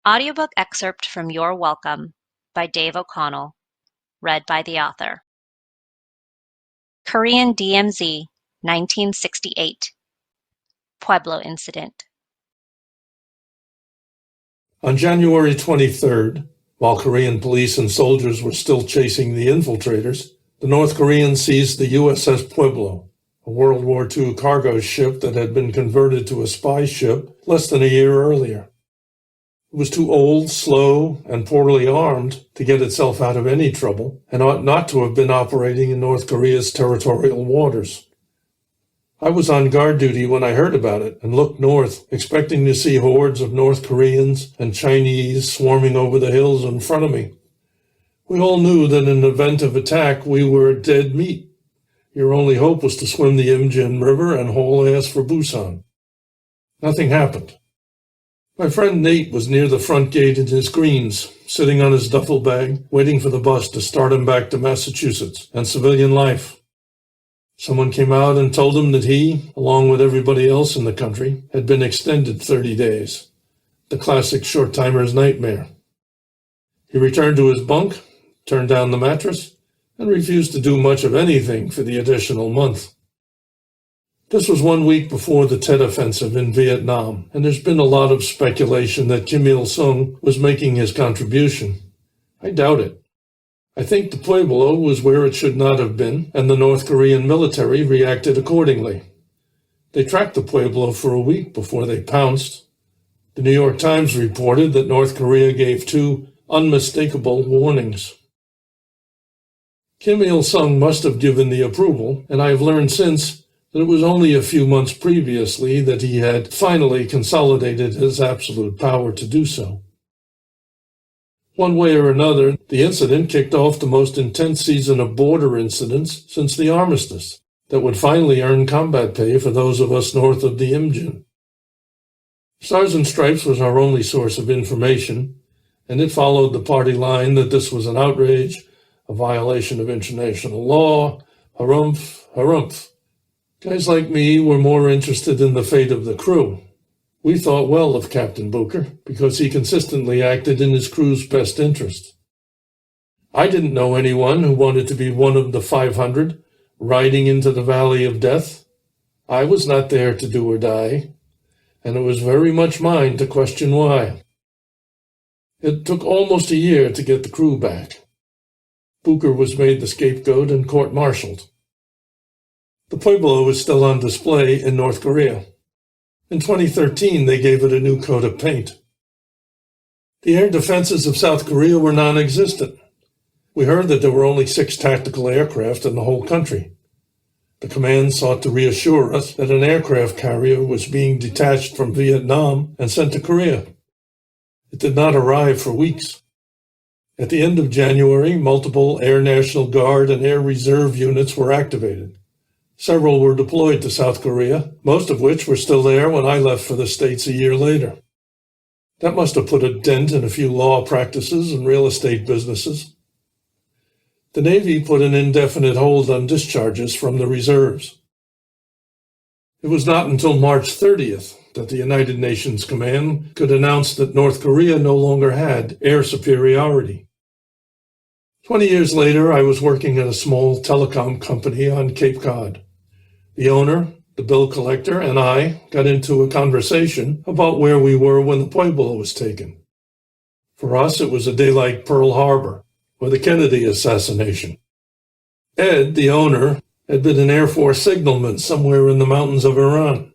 Audiobook excerpt from You're Welcome by Dave O'Connell, read by the author. Korean DMZ, 1968. Pueblo Incident. On January 23rd, while Korean police and soldiers were still chasing the infiltrators, the North Koreans seized the USS Pueblo, a World War II cargo ship that had been converted to a spy ship less than a year earlier. It was too old, slow, and poorly armed to get itself out of any trouble, and ought not to have been operating in North Korea's territorial waters. I was on guard duty when I heard about it and looked north, expecting to see hordes of North Koreans and Chinese swarming over the hills in front of me. We all knew that in the event of attack, we were dead meat. Your only hope was to swim the Imjin River and haul ass for Busan. Nothing happened. My friend Nate was near the front gate in his greens, sitting on his duffel bag, waiting for the bus to start him back to Massachusetts and civilian life. Someone came out and told him that he, along with everybody else in the country, had been extended 30 days. The classic short-timer's nightmare. He returned to his bunk, turned down the mattress, and refused to do much of anything for the additional month. This was 1 week before the Tet Offensive in Vietnam, and there's been a lot of speculation that Kim Il-sung was making his contribution. I doubt it. I think the Pueblo was where it should not have been, and the North Korean military reacted accordingly. They tracked the Pueblo for a week before they pounced. The New York Times reported that North Korea gave 2 unmistakable warnings. Kim Il-sung must have given the approval, and I have learned since that it was only a few months previously that he had finally consolidated his absolute power to do so. One way or another, the incident kicked off the most intense season of border incidents since the armistice that would finally earn combat pay for those of us north of the Imjin. Stars and Stripes was our only source of information, and it followed the party line that this was an outrage, a violation of international law, harumph, harumph. Guys like me were more interested in the fate of the crew. We thought well of Captain Booker because he consistently acted in his crew's best interest. I didn't know anyone who wanted to be one of the 500 riding into the valley of death. I was not there to do or die, and it was very much mine to question why. It took almost a year to get the crew back. Booker was made the scapegoat and court-martialed. The Pueblo is still on display in North Korea. In 2013, they gave it a new coat of paint. The air defenses of South Korea were non-existent. We heard that there were only 6 tactical aircraft in the whole country. The command sought to reassure us that an aircraft carrier was being detached from Vietnam and sent to Korea. It did not arrive for weeks. At the end of January, multiple Air National Guard and Air Reserve units were activated. Several were deployed to South Korea, most of which were still there when I left for the States a year later. That must have put a dent in a few law practices and real estate businesses. The Navy put an indefinite hold on discharges from the reserves. It was not until March 30th that the United Nations Command could announce that North Korea no longer had air superiority. 20 years later, I was working at a small telecom company on Cape Cod. The owner, the bill collector, and I got into a conversation about where we were when the Pueblo was taken. For us, it was a day like Pearl Harbor or the Kennedy assassination. Ed, the owner, had been an Air Force signalman somewhere in the mountains of Iran.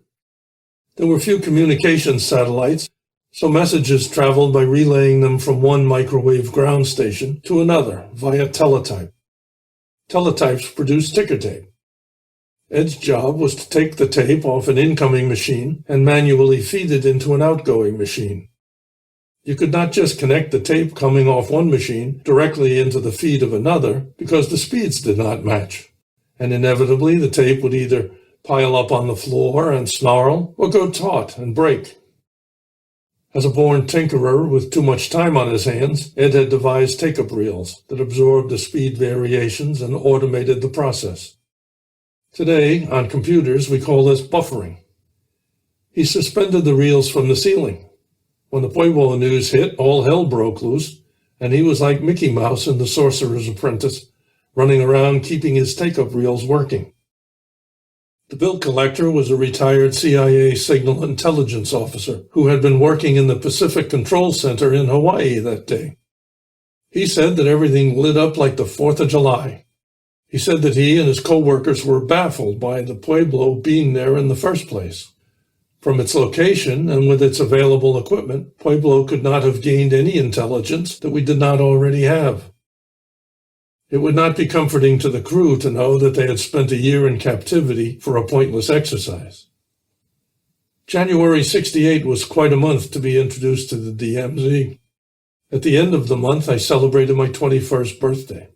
There were few communications satellites, so messages traveled by relaying them from one microwave ground station to another via teletype. Teletypes produced ticker tape. Ed's job was to take the tape off an incoming machine and manually feed it into an outgoing machine. You could not just connect the tape coming off one machine directly into the feed of another because the speeds did not match, and inevitably the tape would either pile up on the floor and snarl or go taut and break. As a born tinkerer with too much time on his hands, Ed had devised take-up reels that absorbed the speed variations and automated the process. Today, on computers, we call this buffering. He suspended the reels from the ceiling. When the Pueblo news hit, all hell broke loose, and he was like Mickey Mouse in The Sorcerer's Apprentice, running around keeping his take-up reels working. The bill collector was a retired CIA signal intelligence officer who had been working in the Pacific Control Center in Hawaii that day. He said that everything lit up like the 4th of July. He said that he and his co-workers were baffled by the Pueblo being there in the first place. From its location and with its available equipment, Pueblo could not have gained any intelligence that we did not already have. It would not be comforting to the crew to know that they had spent a year in captivity for a pointless exercise. January 68 was quite a month to be introduced to the DMZ. At the end of the month, I celebrated my 21st birthday.